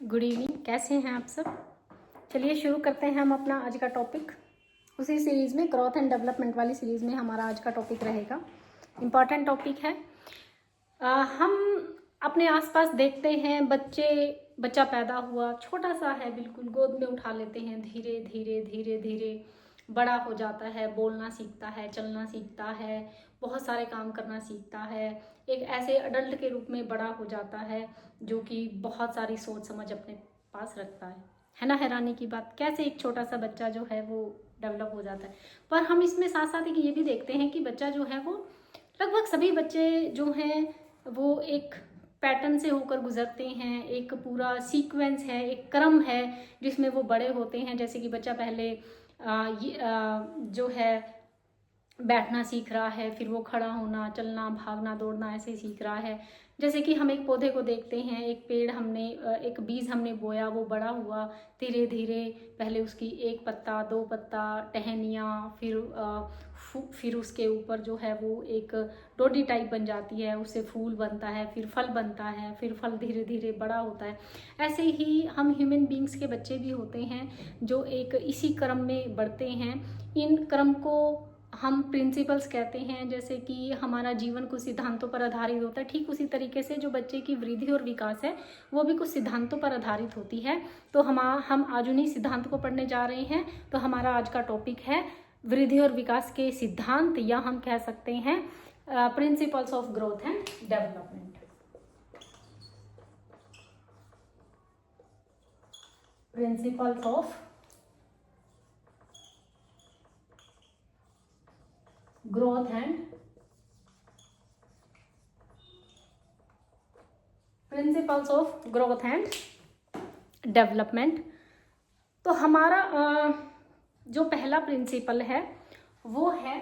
Good evening, कैसे हैं आप सब। चलिए शुरू करते हैं हम अपना आज का टॉपिक। उसी सीरीज़ में ग्रोथ एंड डेवलपमेंट वाली सीरीज़ में हमारा आज का टॉपिक रहेगा। इम्पॉर्टेंट टॉपिक है। हम अपने आसपास देखते हैं बच्चा पैदा हुआ, छोटा सा है, बिल्कुल गोद में उठा लेते हैं, धीरे धीरे धीरे धीरे बड़ा हो जाता है, बोलना सीखता है, चलना सीखता है, बहुत सारे काम करना सीखता है, एक ऐसे अडल्ट के रूप में बड़ा हो जाता है जो कि बहुत सारी सोच समझ अपने पास रखता है ना। हैरानी की बात, कैसे एक छोटा सा बच्चा जो है वो डेवलप हो जाता है। पर हम इसमें साथ साथ ये भी देखते हैं कि बच्चा जो है वो, लगभग सभी बच्चे जो हैं वो एक पैटर्न से होकर गुजरते हैं, एक पूरा सीक्वेंस है, एक क्रम है जिसमें वो बड़े होते हैं। जैसे कि बच्चा पहले जो है बैठना सीख रहा है, फिर वो खड़ा होना, चलना, भागना, दौड़ना ऐसे सीख रहा है। जैसे कि हम एक पौधे को देखते हैं, एक पेड़ हमने एक बीज हमने बोया, वो बड़ा हुआ धीरे धीरे, पहले उसकी एक पत्ता, दो पत्ता, टहनियाँ, फिर उसके ऊपर जो है वो एक डोडी टाइप बन जाती है, उससे फूल बनता है, फिर फल बनता है, फिर फल धीरे धीरे बड़ा होता है। ऐसे ही हम ह्यूमन बींग्स के बच्चे भी होते हैं जो एक इसी क्रम में बढ़ते हैं। इन क्रम को हम प्रिंसिपल्स कहते हैं। जैसे कि हमारा जीवन कुछ सिद्धांतों पर आधारित होता है, ठीक उसी तरीके से जो बच्चे की वृद्धि और विकास है वो भी कुछ सिद्धांतों पर आधारित होती है। तो हम आज उन्हीं सिद्धांत को पढ़ने जा रहे हैं। तो हमारा आज का टॉपिक है वृद्धि और विकास के सिद्धांत, या हम कह सकते हैं principles of growth and development. Principles of growth and principles of growth and development. तो हमारा जो पहला प्रिंसिपल है वो है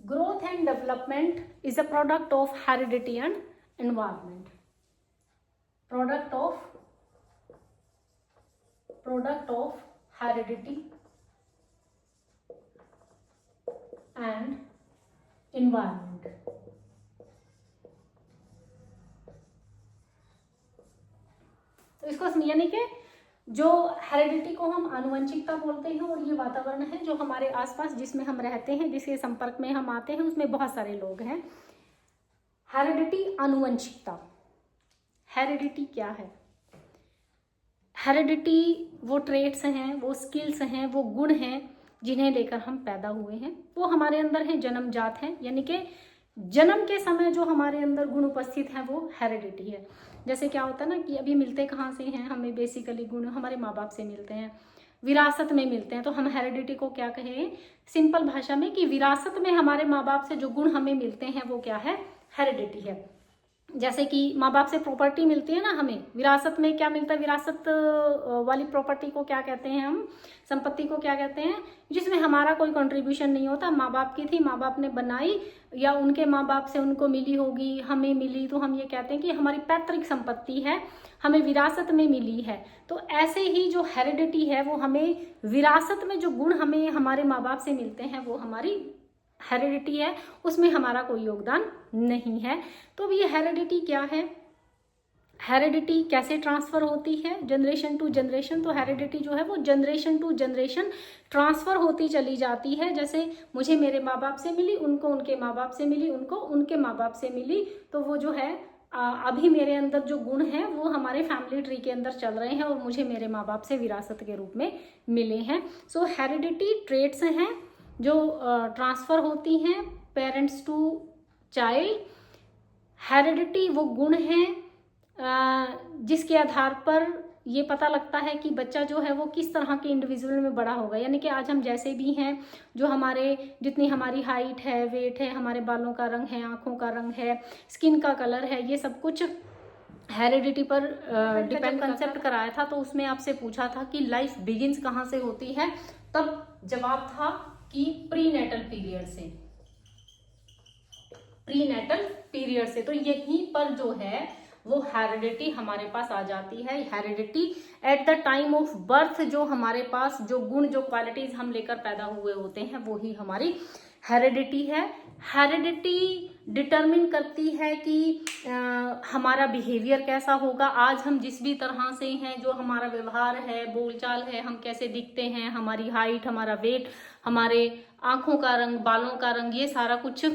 growth and development is a product of heredity and environment. Product of heredity and environment. तो इसको यानी कि जो हेरिडिटी को हम आनुवंशिकता बोलते हैं, और ये वातावरण है जो हमारे आसपास जिसमें हम रहते हैं, जिसके संपर्क में हम आते हैं, उसमें बहुत सारे लोग हैं। हेरिडिटी, आनुवंशिकता। हेरिडिटी क्या है? हेरिडिटी वो ट्रेट्स हैं, वो स्किल्स हैं, वो गुण हैं जिन्हें लेकर हम पैदा हुए हैं। वो हमारे अंदर हैं, जन्मजात हैं, यानी कि जन्म के समय जो हमारे अंदर गुण उपस्थित हैं वो हेरिडिटी है। जैसे क्या होता है ना कि अभी मिलते कहाँ से हैं हमें, बेसिकली गुण हमारे माँ बाप से मिलते हैं, विरासत में मिलते हैं। तो हम हेरिडिटी को क्या कहें सिंपल भाषा में, कि विरासत में हमारे माँ बाप से जो गुण हमें मिलते हैं वो क्या है, हेरिडिटी है। जैसे कि माँ बाप से प्रॉपर्टी मिलती है ना हमें, विरासत में क्या मिलता है, विरासत वाली प्रॉपर्टी को क्या कहते हैं हम, संपत्ति को क्या कहते हैं, जिसमें हमारा कोई कंट्रीब्यूशन नहीं होता। माँ बाप की थी, माँ बाप ने बनाई, या उनके माँ बाप से उनको मिली होगी, हमें मिली, तो हम ये कहते हैं कि हमारी पैतृक संपत्ति है, हमें विरासत में मिली है। तो ऐसे ही जो हेरिडिटी है वो हमें विरासत में जो गुण हमें हमारे माँ बाप से मिलते हैं वो हमारी हेरिडिटी है, उसमें हमारा कोई योगदान नहीं है। तो अब ये हेरिडिटी क्या है, हेरिडिटी कैसे ट्रांसफ़र होती है जनरेशन टू जनरेशन। तो हेरिडिटी जो है वो जनरेशन टू जनरेशन ट्रांसफ़र होती चली जाती है। जैसे मुझे मेरे माँ बाप से मिली, उनको उनके माँ बाप से मिली, उनको उनके माँ बाप से मिली, तो वो जो है अभी मेरे अंदर जो गुण हैं वो हमारे फैमिली ट्री के अंदर चल रहे हैं और मुझे मेरे माँ बाप से विरासत के रूप में मिले हैं। सो हेरिडिटी ट्रेट्स हैं जो ट्रांसफ़र होती हैं पेरेंट्स टू चाइल्ड। हेरिडिटी वो गुण हैं जिसके आधार पर ये पता लगता है कि बच्चा जो है वो किस तरह के इंडिविजुअल में बड़ा होगा। यानी कि आज हम जैसे भी हैं, जो हमारे जितनी हमारी हाइट है, वेट है, हमारे बालों का रंग है, आँखों का रंग है, स्किन का कलर है, ये सब कुछ हेरिडिटी पर डिपेंड कंसेप्ट कराया था। तो उसमें आपसे पूछा था कि लाइफ बिगिंस कहाँ से होती है, तब जवाब था कि प्रीनेटल पीरियड से, प्रीनेटल पीरियड से। तो यहीं पर जो है वो हेरिडिटी हमारे पास आ जाती है। Heredity eight the time of birth, जो हमारे पास जो गुण, जो क्वालिटीज हम लेकर पैदा हुए होते हैं वो ही हमारी हेरिडिटी है। हेरिडिटी डिटरमिन करती है कि हमारा बिहेवियर कैसा होगा। आज हम जिस भी तरह से हैं, जो हमारा व्यवहार है, बोलचाल है, हम कैसे दिखते हैं, हमारी हाइट, हमारा वेट, हमारे आंखों का रंग, बालों का रंग, ये सारा कुछ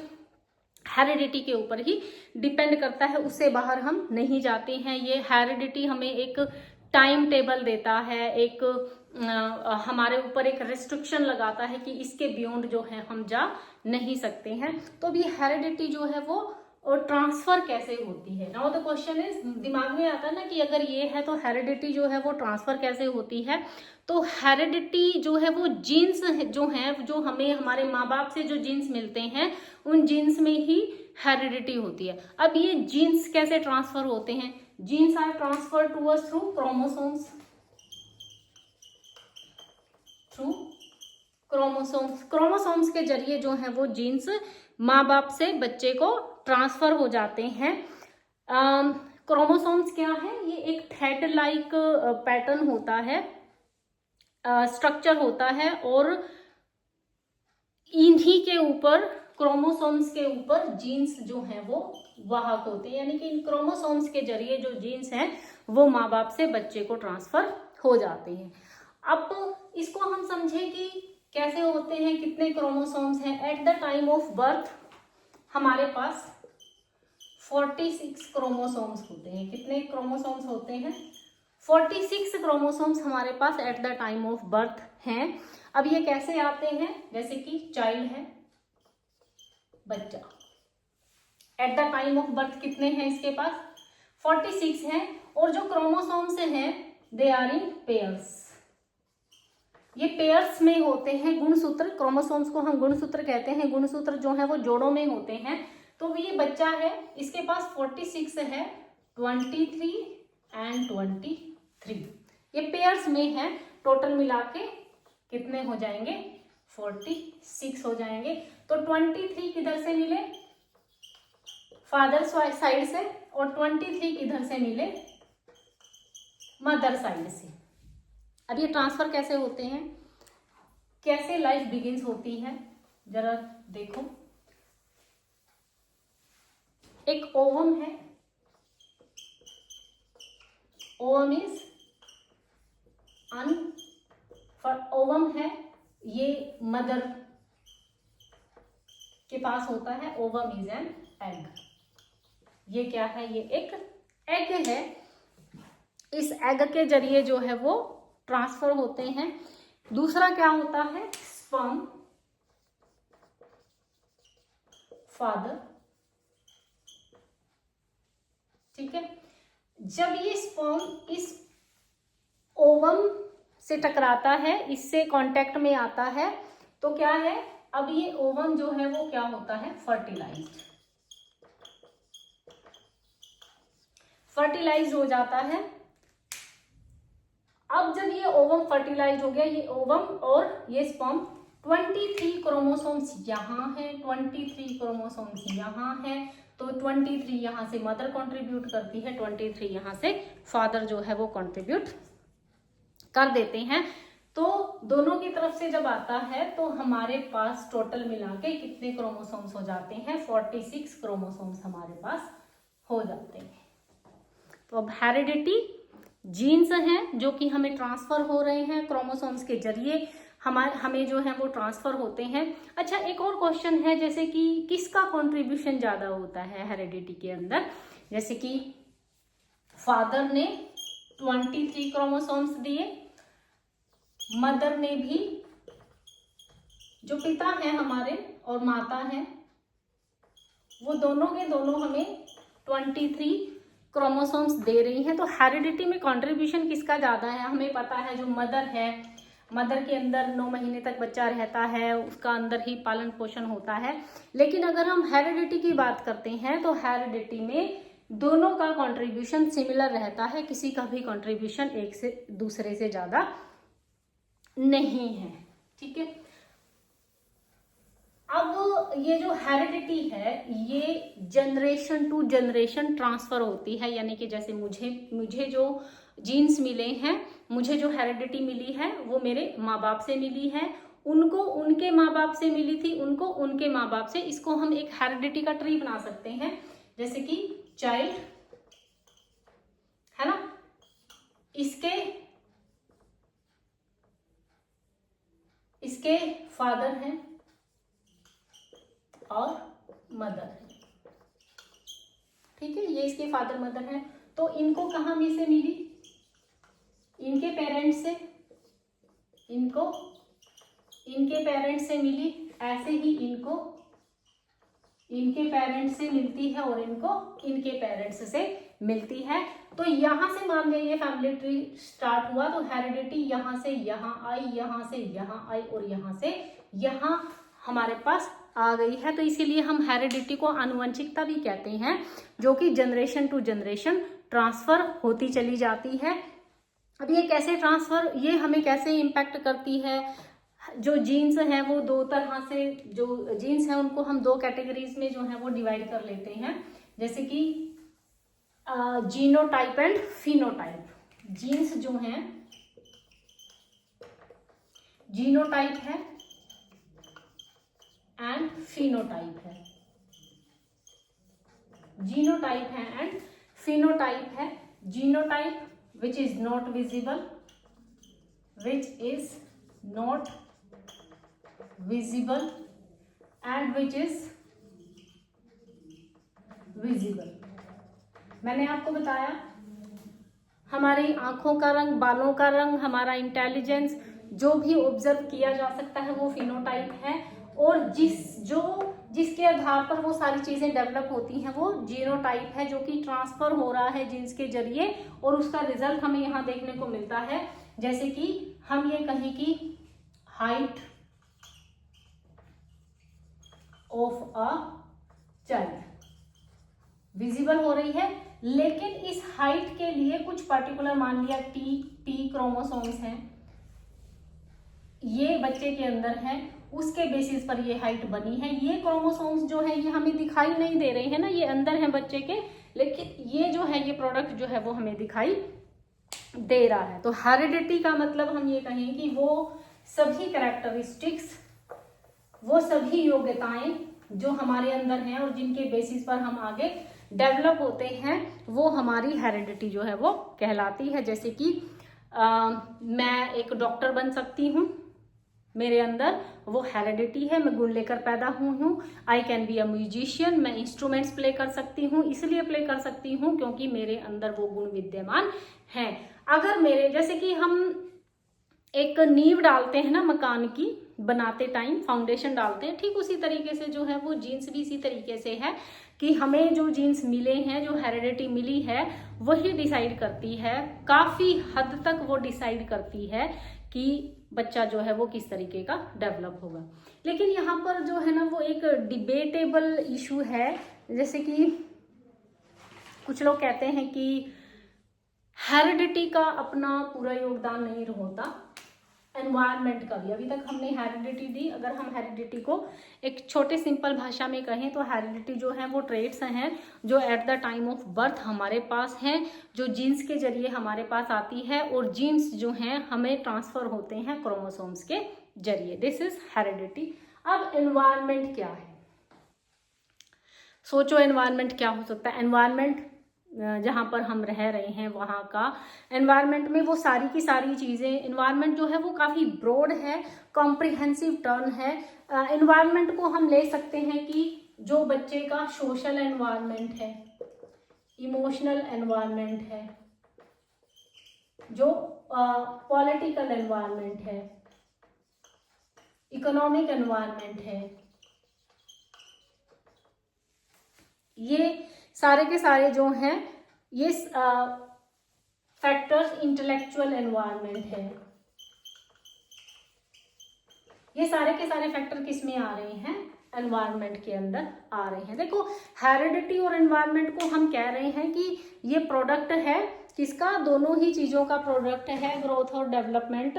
हेरिडिटी के ऊपर ही डिपेंड करता है। उससे बाहर हम नहीं जाते हैं। ये हेरिडिटी हमें एक टाइम टेबल देता है, एक हमारे ऊपर एक रेस्ट्रिक्शन लगाता है कि इसके बियॉन्ड जो है हम जा नहीं सकते हैं। तो अभी हेरिडिटी जो है वो ट्रांसफर कैसे होती है। नाउ द क्वेश्चन इज, दिमाग में आता है ना कि अगर ये है तो हेरिडिटी जो है वो ट्रांसफर कैसे होती है। तो हेरिडिटी जो है वो जीन्स जो हैं, जो हमें हमारे माँ बाप से जो जीन्स मिलते हैं, उन जीन्स में ही हेरिडिटी होती है। अब ये जीन्स कैसे ट्रांसफर होते हैं? Genes are transfer to us through chromosomes, through chromosomes. Chromosomes के जरिए जो है वो जीन्स माँ बाप से बच्चे को ट्रांसफर हो जाते हैं। क्रोमोसोम्स क्या है? ये एक थ्रेड लाइक पैटर्न होता है, स्ट्रक्चर होता है, और इन्हीं के ऊपर, क्रोमोसोम्स के ऊपर जीन्स जो हैं वो वाहक होते हैं। यानी कि इन क्रोमोसोम्स के जरिए जो जीन्स हैं वो माँ बाप से बच्चे को ट्रांसफर हो जाते हैं। अब इसको हम समझें कि कैसे होते हैं, कितने क्रोमोसोम्स हैं। Eight the time of birth हमारे पास 46 क्रोमोसोम्स होते हैं। कितने क्रोमोसोम्स होते हैं? 46 क्रोमोसोम्स हमारे पास at the time of birth हैं। अब ये कैसे आते हैं? जैसे कि चाइल्ड है, बच्चा, eight the time of birth कितने हैं इसके पास? 46 हैं। और जो क्रोमोसोम्स हैं दे आर इन पेयर्स। ये पेयर्स में होते हैं। गुणसूत्र, क्रोमोसोम्स को हम गुणसूत्र कहते हैं। गुणसूत्र जो है वो जोड़ों में होते हैं। तो ये बच्चा है, इसके पास 46 है, 23 एंड 23, ये पेयर्स में है। टोटल मिला के कितने हो जाएंगे? 46 हो जाएंगे। तो 23 किधर से मिले? फादर साइड से, और 23 किधर से मिले? मदर साइड से। अब ये ट्रांसफर कैसे होते हैं, कैसे लाइफ बिगिंस होती है, जरा देखो। एक ओवम है, ओवम इज ओवम है, ये मदर के पास होता है। Ovum is an egg. ये क्या है? ये एक एग है। इस एग के जरिए जो है वो ट्रांसफर होते हैं। दूसरा क्या होता है? स्पर्म, फादर, ठीक है। जब ये स्पर्म इस ओवम से टकराता है, इससे कांटेक्ट में आता है, तो क्या है? अब ये ओवम जो है वो क्या होता है? फर्टिलाइज्ड हो जाता है। अब जब ये ओवम फर्टिलाइज हो गया, ये ओवम और ये स्पर्म, 23 क्रोमोसोम्स यहाँ है, 23 क्रोमोसोम्स यहाँ है। तो 23 यहाँ से मदर कंट्रीब्यूट करती है, 23 यहाँ से फादर जो है वो कंट्रीब्यूट कर देते हैं। तो दोनों की तरफ से जब आता है तो हमारे पास टोटल मिला के कितने क्रोमोसोम्स हो जाते हैं? 46 क्रोमोसोम्स हमारे पास हो जाते हैं। तो अब हेरिडिटी जीन्स हैं जो कि हमें ट्रांसफर हो रहे हैं क्रोमोसोम्स के जरिए, हमें जो है वो ट्रांसफर होते हैं। अच्छा, एक और क्वेश्चन है, जैसे कि किसका कंट्रीब्यूशन ज्यादा होता है हेरिडिटी के अंदर? जैसे कि फादर ने 23 क्रोमोसोम्स दिए, मदर ने भी, जो पिता हैं हमारे और माता हैं, वो दोनों के दोनों हमें 23 क्रोमोसोम्स दे रही हैं। तो हेरिडिटी में कंट्रीब्यूशन किसका ज्यादा है? हमें पता है जो मदर है, मदर के अंदर 9 महीने तक बच्चा रहता है, उसका अंदर ही पालन पोषण होता है। लेकिन अगर हम हेरिडिटी की बात करते हैं तो हेरिडिटी में दोनों का कंट्रीब्यूशन सिमिलर रहता है, किसी का भी कंट्रीब्यूशन एक से दूसरे से ज्यादा नहीं है, ठीक है। अब ये जो हेरिडिटी है ये जनरेशन टू जनरेशन ट्रांसफर होती है। यानी कि जैसे मुझे जो जीन्स मिले हैं, मुझे जो हेरिडिटी मिली है वो मेरे माँ बाप से मिली है, उनको उनके माँ बाप से मिली थी, उनको उनके माँ बाप से। इसको हम एक हेरिडिटी का ट्री बना सकते हैं, जैसे कि चाइल्ड है ना, इसके फादर हैं और मदर है, ठीक है, ये इसके फादर मदर हैं। तो इनको कहाँ में से मिली, इनके पेरेंट्स से, इनको इनके पेरेंट्स से मिली, ऐसे ही इनको इनके पेरेंट्स से मिलती है और इनको इनके पेरेंट्स से मिलती है। तो यहां से मान लीजिए ये फैमिली ट्री स्टार्ट हुआ, तो हेरिडिटी यहां से यहां आई, यहां से यहां आई और यहां से यहां हमारे पास आ गई है। तो इसीलिए हम हेरिडिटी को आनुवंशिकता भी कहते हैं, जो कि जनरेशन टू जनरेशन ट्रांसफर होती चली जाती है। अब ये कैसे ट्रांसफर, ये हमें कैसे इम्पैक्ट करती है, जो जीन्स हैं वो दो तरह से, जो जीन्स हैं उनको हम दो कैटेगरीज में जो है वो डिवाइड कर लेते हैं, जैसे कि जीनोटाइप एंड फिनोटाइप। जीन्स जो हैं जीनोटाइप है एंड फिनोटाइप है, जीनोटाइप है एंड फिनोटाइप है। Genotype which is not visible, which is not visible and which is visible। मैंने आपको बताया हमारी आंखों का रंग, बालों का रंग, हमारा इंटेलिजेंस, जो भी ऑब्जर्व किया जा सकता है वो फिनोटाइप है, और जिसके आधार पर वो सारी चीजें डेवलप होती हैं वो जीनोटाइप है, जो कि ट्रांसफर हो रहा है जीन्स के जरिए, और उसका रिजल्ट हमें यहाँ देखने को मिलता है। जैसे कि हम ये कहें कि height of a child visible हो रही है, लेकिन इस हाइट के लिए कुछ पर्टिकुलर, मान लिया टी क्रोमोसोम्स हैं, ये बच्चे के अंदर है, उसके बेसिस पर ये हाइट बनी है। ये क्रोमोसोम्स जो है ये हमें दिखाई नहीं दे रहे हैं ना, ये अंदर है बच्चे के, लेकिन ये जो है ये प्रोडक्ट जो है वो हमें दिखाई दे रहा है। तो हेरिडिटी का मतलब हम ये कहें कि वो सभी कैरेक्टरिस्टिक्स, वो सभी योग्यताएं जो हमारे अंदर हैं और जिनके बेसिस पर हम आगे डेवलप होते हैं, वो हमारी हेरिडिटी जो है वो कहलाती है। जैसे कि मैं एक डॉक्टर बन सकती हूँ, मेरे अंदर वो हेरिडिटी है, मैं गुण लेकर पैदा हुई हूँ। I can be a musician, मैं इंस्ट्रूमेंट्स प्ले कर सकती हूँ, इसलिए प्ले कर सकती हूँ क्योंकि मेरे अंदर वो गुण विद्यमान हैं। अगर मेरे, जैसे कि हम एक नींव डालते हैं ना मकान की, बनाते टाइम फाउंडेशन डालते हैं, ठीक उसी तरीके से जो है वो जीन्स भी इसी तरीके से है कि हमें जो जीन्स मिले हैं, जो हेरिडिटी मिली है, वही डिसाइड करती है, काफी हद तक वो डिसाइड करती है कि बच्चा जो है वो किस तरीके का डेवलप होगा। लेकिन यहाँ पर जो है ना वो एक डिबेटेबल इशू है, जैसे कि कुछ लोग कहते हैं कि हेरिडिटी का अपना पूरा योगदान नहीं होता, एनवायरनमेंट का भी। अभी तक हमने हेरिडिटी दी, अगर हम हेरिडिटी को एक छोटे सिंपल भाषा में कहें तो हेरिडिटी जो है वो ट्रेट्स हैं जो eight the time of birth हमारे पास हैं, जो जीन्स के जरिए हमारे पास आती है, और जीन्स जो हैं हमें ट्रांसफर होते हैं क्रोमोसोम्स के जरिए। This is heredity. अब एनवायरनमेंट क्या है, सोचो एनवायरनमेंट क्या हो सकता है। एनवायरनमेंट जहाँ पर हम रह रहे हैं वहाँ का एनवायरनमेंट में वो सारी की सारी चीज़ें, एनवायरनमेंट जो है वो काफ़ी ब्रॉड है, कॉम्प्रिहेंसिव टर्म है। एनवायरनमेंट को हम ले सकते हैं कि जो बच्चे का सोशल एनवायरनमेंट है, इमोशनल एनवायरनमेंट है, जो पॉलिटिकल एनवायरनमेंट है, इकोनॉमिक एनवायरनमेंट है, ये सारे के सारे जो हैं ये फैक्टर्स, इंटेलेक्चुअल एनवायरनमेंट है, ये सारे के सारे फैक्टर किस में आ रहे हैं, एनवायरनमेंट के अंदर आ रहे हैं। देखो हेरिडिटी और एनवायरनमेंट को हम कह रहे हैं कि ये प्रोडक्ट है किसका, दोनों ही चीजों का प्रोडक्ट है, ग्रोथ और डेवलपमेंट।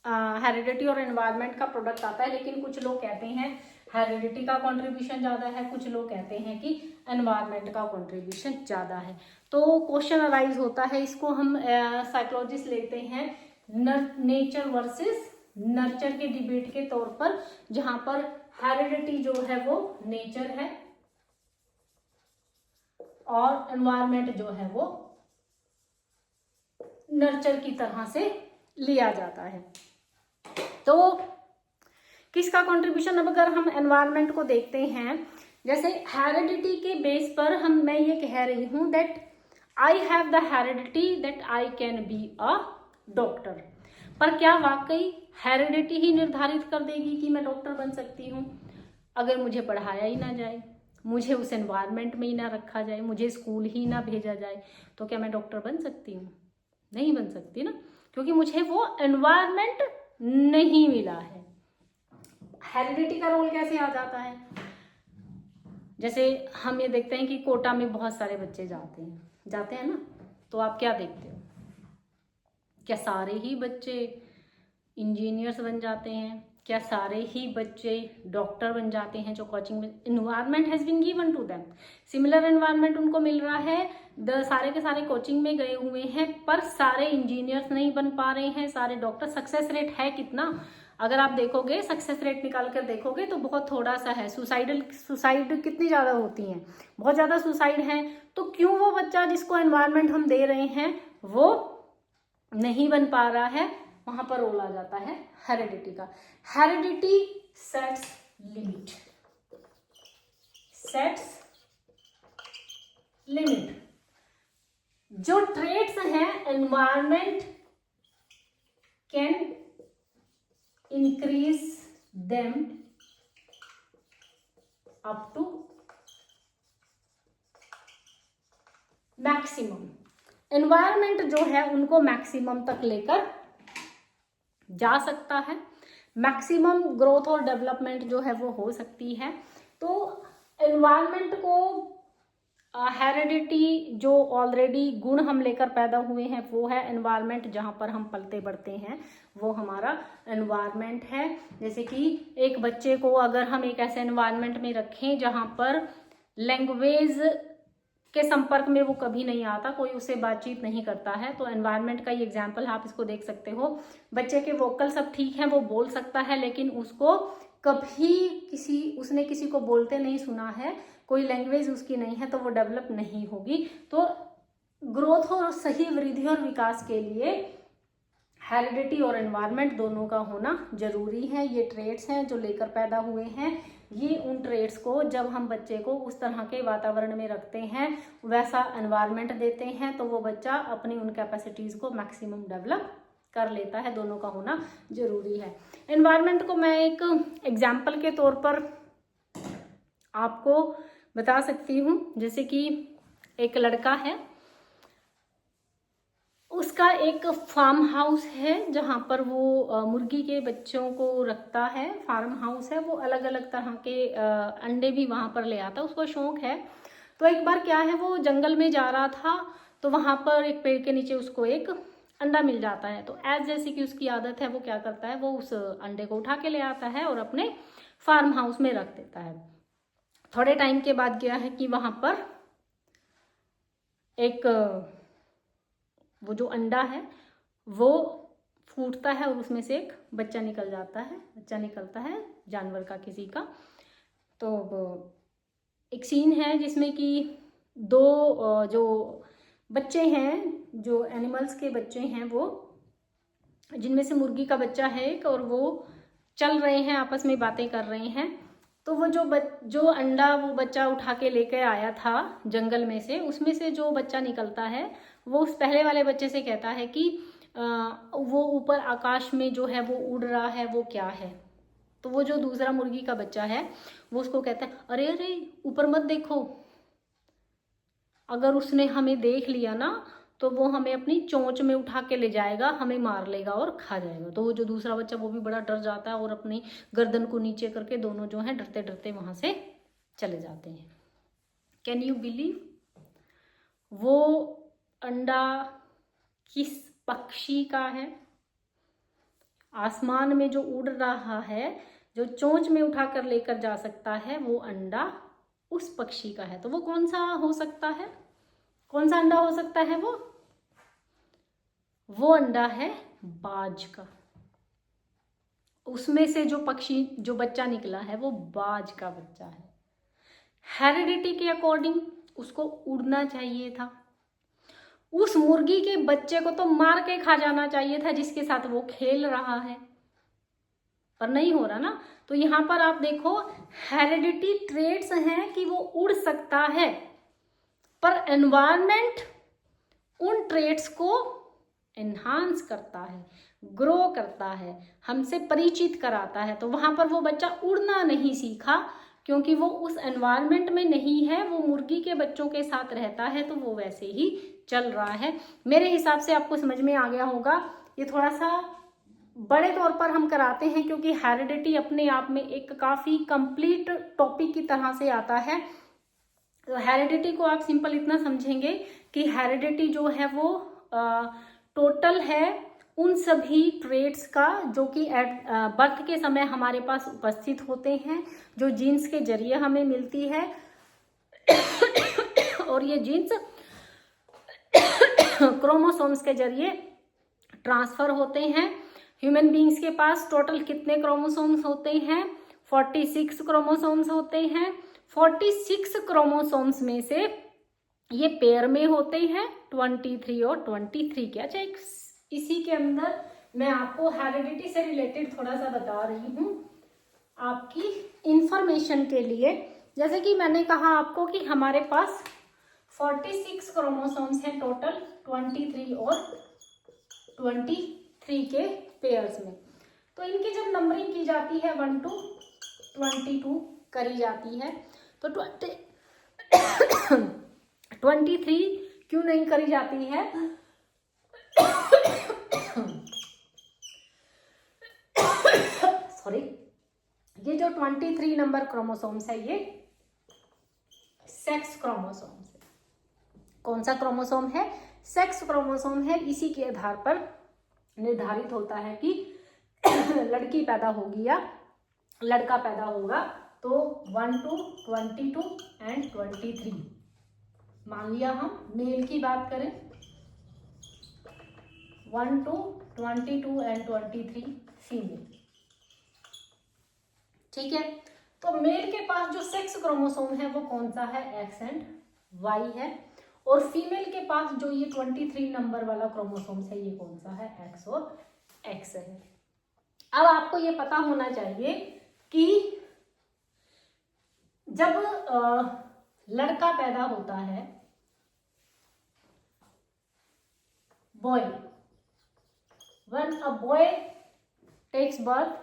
हेरिडिटी और एनवायरनमेंट का प्रोडक्ट आता है, लेकिन कुछ लोग कहते हैं हेरिडिटी का कंट्रीब्यूशन ज़्यादा है, कुछ लोग कहते हैं कि एनवायरनमेंट का कंट्रीब्यूशन ज़्यादा है। तो क्वेश्चन अराइज होता है, इसको हम साइकोलॉजिस्ट लेते हैं नेचर वर्सेस नर्चर के डिबेट के तौर पर, जहां पर हेरिडिटी जो है वो नेचर है और एनवायरमेंट जो है वो नर्चर की तरह से लिया जाता है। तो किसका कंट्रीब्यूशन, अब अगर हम एनवायरमेंट को देखते हैं, जैसे हेरिडिटी के बेस पर मैं ये कह रही हूं that I have the heredity that I can be a doctor, पर क्या वाकई हेरिडिटी ही निर्धारित कर देगी कि मैं डॉक्टर बन सकती हूँ? अगर मुझे पढ़ाया ही ना जाए, मुझे उस एनवायरमेंट में ही ना रखा जाए, मुझे स्कूल ही ना भेजा जाए, तो क्या मैं डॉक्टर बन सकती हूँ? नहीं बन सकती ना, क्योंकि मुझे वो एनवायरमेंट नहीं मिला है। हेरिडिटी का रोल कैसे आ जाता है? जैसे हम ये देखते हैं कि कोटा में बहुत सारे बच्चे जाते हैं ना, तो आप क्या देखते हो? क्या सारे ही बच्चे इंजीनियर्स बन जाते हैं? क्या सारे ही बच्चे डॉक्टर बन जाते हैं जो कोचिंग में? Environment has been given to them, similar environment उनको मिल रहा है, सारे के सारे कोचिंग में गए हुए हैं, पर सारे इंजीनियर्स नहीं बन पा रहे हैं, सारे डॉक्टर। सक्सेस रेट है कितना? अगर आप देखोगे, सक्सेस रेट निकाल कर देखोगे तो बहुत थोड़ा सा है। सुसाइड कितनी ज़्यादा होती हैं? बहुत ज़्यादा सुसाइड हैं। तो क्यों वो बच्चा जिसको एनवायरमेंट हम दे रहे हैं वो नहीं बन पा रहा है? वहां पर रोल आ जाता है हेरिडिटी का। Heredity sets limit. जो ट्रेट्स हैं, environment can increase them up to maximum. Environment जो है उनको मैक्सिमम तक लेकर जा सकता है, मैक्सिमम ग्रोथ और डेवलपमेंट जो है वो हो सकती है। तो एनवायरमेंट को हेरिडिटी जो ऑलरेडी गुण हम लेकर पैदा हुए हैं वो है एनवायरमेंट, जहाँ पर हम पलते बढ़ते हैं वो हमारा एनवायरमेंट है। जैसे कि एक बच्चे को अगर हम एक ऐसे एनवायरमेंट में रखें जहाँ पर लैंग्वेज के संपर्क में वो कभी नहीं आता, कोई उससे बातचीत नहीं करता है, तो एनवायरनमेंट का ये एग्जाम्पल आप इसको देख सकते हो। बच्चे के वोकल सब ठीक हैं, वो बोल सकता है, लेकिन उसको कभी उसने किसी को बोलते नहीं सुना है, कोई लैंग्वेज उसकी नहीं है, तो वो डेवलप नहीं होगी। तो ग्रोथ और सही वृद्धि और विकास के लिए हेरिडिटी और एनवायरनमेंट दोनों का होना जरूरी है। ये ट्रेड्स हैं जो लेकर पैदा हुए हैं। ये उन ट्रेड्स को जब हम बच्चे को उस तरह के वातावरण में रखते हैं, वैसा एनवायरनमेंट देते हैं, तो वो बच्चा अपनी उन कैपेसिटीज़ को मैक्सिमम डेवलप कर लेता है। दोनों का होना जरूरी है। एनवायरनमेंट को मैं एक एग्जाम्पल के तौर पर आपको बता सकती हूँ। जैसे कि एक लड़का है, उसका एक फार्म हाउस है जहाँ पर वो मुर्गी के बच्चों को रखता है। फार्म हाउस है, वो अलग अलग तरह के अंडे भी वहाँ पर ले आता है, उसको शौक है। तो एक बार क्या है, वो जंगल में जा रहा था, तो वहाँ पर एक पेड़ के नीचे उसको एक अंडा मिल जाता है। तो एज जैसी कि उसकी आदत है, वो क्या करता है, वो उस अंडे को उठा के ले आता है और अपने फार्म हाउस में रख देता है। थोड़े टाइम के बाद क्या है कि वहाँ पर एक वो जो अंडा है वो फूटता है और उसमें से एक बच्चा निकल जाता है। बच्चा निकलता है जानवर का, किसी का। तो एक सीन है जिसमें कि दो जो बच्चे हैं, जो एनिमल्स के बच्चे हैं, वो जिनमें से मुर्गी का बच्चा है एक, और वो चल रहे हैं, आपस में बातें कर रहे हैं। तो वो जो अंडा वो बच्चा उठा के लेकर आया था जंगल में से, उसमें से जो बच्चा निकलता है वो उस पहले वाले बच्चे से कहता है कि वो ऊपर आकाश में जो है वो उड़ रहा है, वो क्या है। तो वो जो दूसरा मुर्गी का बच्चा है वो उसको कहता है, अरे अरे ऊपर मत देखो, अगर उसने हमें देख लिया ना तो वो हमें अपनी चोंच में उठा के ले जाएगा, हमें मार लेगा और खा जाएगा। तो वो जो दूसरा बच्चा वो भी बड़ा डर जाता है और अपनी गर्दन को नीचे करके दोनों जो हैं डरते डरते वहां से चले जाते हैं। कैन यू बिलीव, वो अंडा किस पक्षी का है? आसमान में जो उड़ रहा है, जो चोंच में उठाकर लेकर जा सकता है, वो अंडा उस पक्षी का है। तो वो कौन सा हो सकता है? कौन सा अंडा हो सकता है? वो अंडा है बाज का। उसमें से जो पक्षी, जो बच्चा निकला है वो बाज का बच्चा है। हेरिडिटी के अकॉर्डिंग उसको उड़ना चाहिए था। उस मुर्गी के बच्चे को तो मार के खा जाना चाहिए था जिसके साथ वो खेल रहा है, पर नहीं हो रहा ना। तो यहाँ पर आप देखो हेरिडिटी ट्रेट्स हैं कि वो उड़ सकता है, पर एनवायरनमेंट उन ट्रेट्स को एनहांस करता है, ग्रो करता है, हमसे परिचित कराता है। तो वहाँ पर वो बच्चा उड़ना नहीं सीखा क्योंकि वो उस एनवायरनमेंट में नहीं है, वो मुर्गी के बच्चों के साथ रहता है, तो वो वैसे ही चल रहा है। मेरे हिसाब से आपको समझ में आ गया होगा। ये थोड़ा सा बड़े तौर पर हम कराते हैं क्योंकि हेरिडिटी अपने आप में एक काफ़ी कंप्लीट टॉपिक की तरह से आता है। तो हेरिडिटी को आप सिंपल इतना समझेंगे कि हेरिडिटी जो है वो टोटल है उन सभी ट्रेट्स का जो कि एट बर्थ के समय हमारे पास उपस्थित होते हैं, जो जीन्स के जरिए हमें मिलती है और ये जीन्स क्रोमोसोम्स के जरिए ट्रांसफर होते हैं। ह्यूमन बींग्स के पास टोटल कितने क्रोमोसोम्स होते हैं? 46 क्रोमोसोम्स होते हैं। 46 क्रोमोसोम्स में से ये पेयर में होते हैं 23 और 23 के। अच्छा, इसी के अंदर मैं आपको हेरिडिटी से रिलेटेड थोड़ा सा बता रही हूँ आपकी इंफॉर्मेशन के लिए। जैसे कि मैंने कहा आपको कि हमारे पास 46 क्रोमोसोम्स हैं टोटल, 23 और 23 के पेयर्स में। तो इनकी जब नंबरिंग की जाती है 1 to 22 करी जाती है, तो 23 क्यों नहीं करी जाती है? सॉरी, ये जो 23 नंबर क्रोमोसोम्स है ये सेक्स क्रोमोसोम्स है। कौन सा क्रोमोसोम है? सेक्स क्रोमोसोम है। इसी के आधार पर निर्धारित होता है कि लड़की पैदा होगी या लड़का पैदा होगा। तो 1 to 22 एंड 23 मान लिया। हम मेल की बात करें, 1 to 22 एंड 23 फीमेल। ठीक है, तो मेल के पास जो सेक्स क्रोमोसोम है वो कौन सा है? एक्स एंड वाई है। और फीमेल के पास जो ये 23 नंबर वाला क्रोमोसोम है ये कौन सा है? एक्स और एक्स है। अब आपको ये पता होना चाहिए कि जब लड़का पैदा होता है, boy, when a boy takes birth,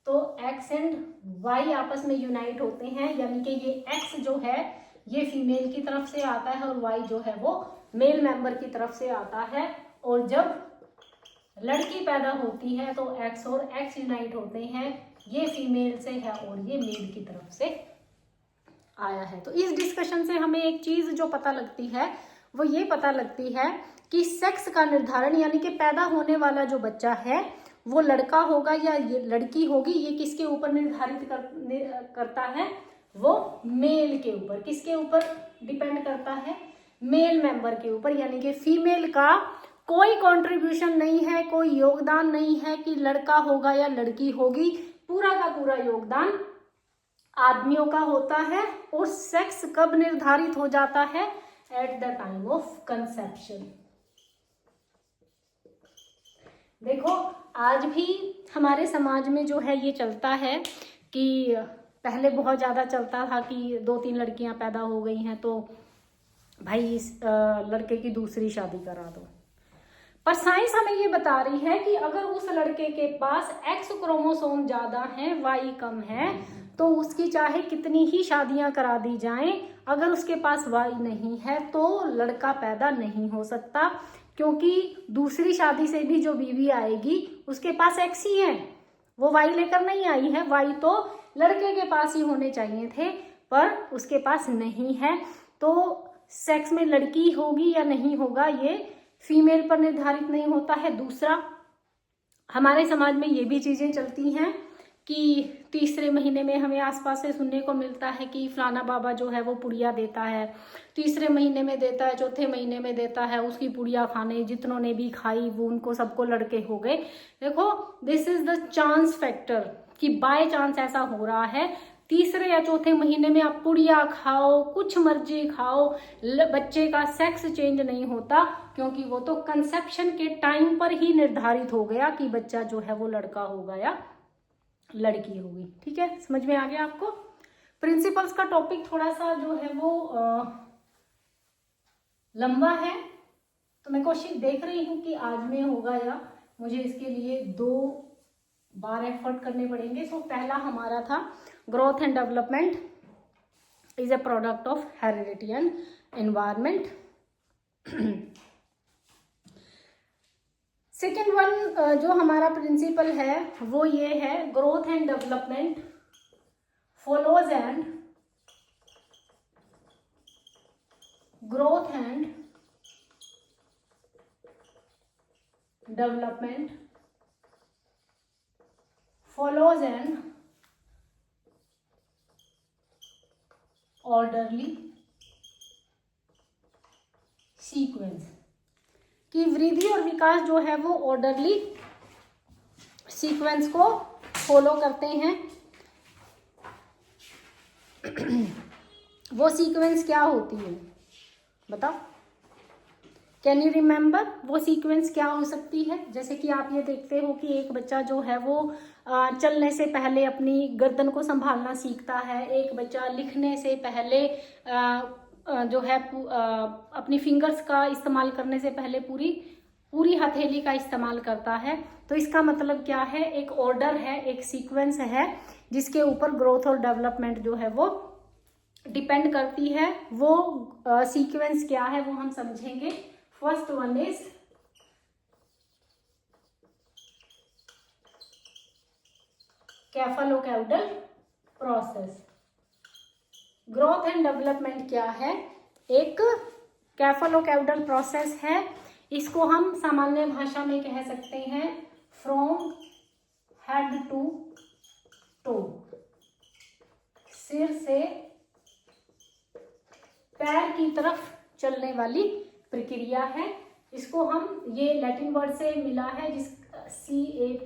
तो एक्स एंड वाई आपस में यूनाइट होते हैं, यानी कि ये एक्स जो है ये फीमेल की तरफ से आता है और वाई जो है वो मेल मेंबर की तरफ से आता है। और जब लड़की पैदा होती है तो एक्स और एक्स यूनाइट होते हैं, ये फीमेल से है और ये मेल की तरफ से आया है। तो इस डिस्कशन से हमें एक चीज जो पता लगती है वो ये पता लगती है कि सेक्स का निर्धारण, यानी कि पैदा होने वाला जो बच्चा है वो लड़का होगा या ये लड़की होगी, ये किसके ऊपर निर्धारित करता है? वो मेल के ऊपर। किसके ऊपर डिपेंड करता है? मेल मेंबर के ऊपर। यानी कि फीमेल का कोई कंट्रीब्यूशन नहीं है, कोई योगदान नहीं है कि लड़का होगा या लड़की होगी। पूरा का पूरा योगदान आदमियों का होता है। और सेक्स कब निर्धारित हो जाता है? Eight the time of conception. देखो, आज भी हमारे समाज में जो है ये चलता है कि पहले बहुत ज़्यादा चलता था कि 2-3 लड़कियां पैदा हो गई हैं तो भाई इस लड़के की दूसरी शादी करा दो। पर साइंस हमें ये बता रही है कि अगर उस लड़के के पास एक्स क्रोमोसोम ज़्यादा है, वाई कम है, तो उसकी चाहे कितनी ही शादियां करा दी जाएं, अगर उसके पास वाई नहीं है तो लड़का पैदा नहीं हो सकता। क्योंकि दूसरी शादी से भी जो बीवी आएगी उसके पास एक्स ही है, वो वाई लेकर नहीं आई है। वाई तो लड़के के पास ही होने चाहिए थे पर उसके पास नहीं है। तो सेक्स में लड़की होगी या नहीं होगा ये फीमेल पर निर्धारित नहीं होता है। दूसरा, हमारे समाज में ये भी चीजें चलती हैं कि तीसरे महीने में हमें आसपास से सुनने को मिलता है कि फलाना बाबा जो है वो पुड़िया देता है, तीसरे महीने में देता है, चौथे महीने में देता है। उसकी पुड़िया खाने जितनों ने भी खाई वो उनको सबको लड़के हो गए। देखो, this is the chance factor कि बाय चांस ऐसा हो रहा है। तीसरे या चौथे महीने में आप पुड़िया खाओ, कुछ मर्जी खाओ, बच्चे का सेक्स चेंज नहीं होता, क्योंकि वो तो कंसेप्शन के टाइम पर ही निर्धारित हो गया कि बच्चा जो है वो लड़का होगा या लड़की होगी। ठीक है, समझ में आ गया आपको? प्रिंसिपल्स का टॉपिक थोड़ा सा जो है वो लंबा है, तो मैं कोशिश देख रही हूँ कि आज में होगा या मुझे इसके लिए 2 बार एफर्ट करने पड़ेंगे। सो पहला हमारा था growth and development is a product of heredity and environment. Second one जो हमारा प्रिंसिपल है वो ये है, growth and development follows and growth and development follows an orderly sequence, कि वृद्धि और विकास जो है वो ऑर्डरली सीक्वेंस को फॉलो करते हैं। वो सीक्वेंस क्या होती है बताओ? कैन यू रिमेम्बर वो सीक्वेंस क्या हो सकती है? जैसे कि आप ये देखते हो कि एक बच्चा जो है वो चलने से पहले अपनी गर्दन को संभालना सीखता है, एक बच्चा लिखने से पहले जो है अपनी फिंगर्स का इस्तेमाल करने से पहले पूरी हथेली का इस्तेमाल करता है। तो इसका मतलब क्या है? एक ऑर्डर है, एक सीक्वेंस है जिसके ऊपर ग्रोथ और डेवलपमेंट जो है वो डिपेंड करती है। वो सीक्वेंस क्या है वो हम समझेंगे। First one is cephalocaudal process. Growth and development क्या है? एक कैफालोकैउडल प्रोसेस है। इसको हम सामान्य भाषा में कह सकते हैं फ्रॉम हेड टू टो, सिर से पैर की तरफ चलने वाली प्रक्रिया है। इसको हम, ये लैटिन वर्ड से मिला है जिस CAP,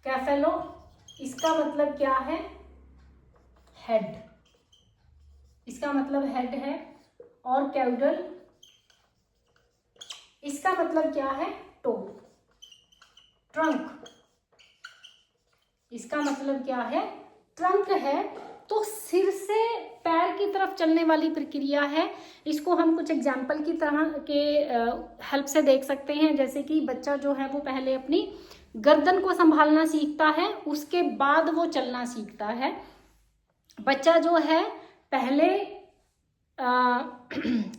कैफेलो, इसका मतलब क्या है? हेड, इसका मतलब हेड है। और कैउडल, इसका मतलब क्या है? टो। ट्रंक, इसका मतलब क्या है? ट्रंक है। तो सिर से पैर की तरफ चलने वाली प्रक्रिया है। इसको हम कुछ एग्जाम्पल की तरह के हेल्प से देख सकते हैं। जैसे कि बच्चा जो है वो पहले अपनी गर्दन को संभालना सीखता है, उसके बाद वो चलना सीखता है। बच्चा जो है पहले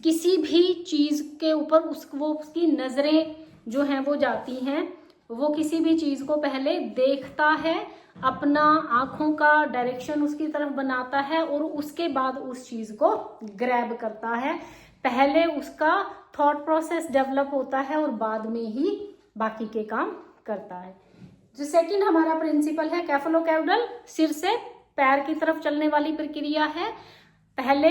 किसी भी चीज के ऊपर उसकी नजरें जो हैं वो जाती हैं। वो किसी भी चीज को पहले देखता है, अपना आंखों का डायरेक्शन उसकी तरफ बनाता है और उसके बाद उस चीज को ग्रैब करता है। पहले उसका थॉट प्रोसेस डेवलप होता है और बाद में ही बाकी के काम करता है। जो सेकंड हमारा प्रिंसिपल है कैफालोकैउडल, सिर से पैर की तरफ चलने वाली प्रक्रिया है। पहले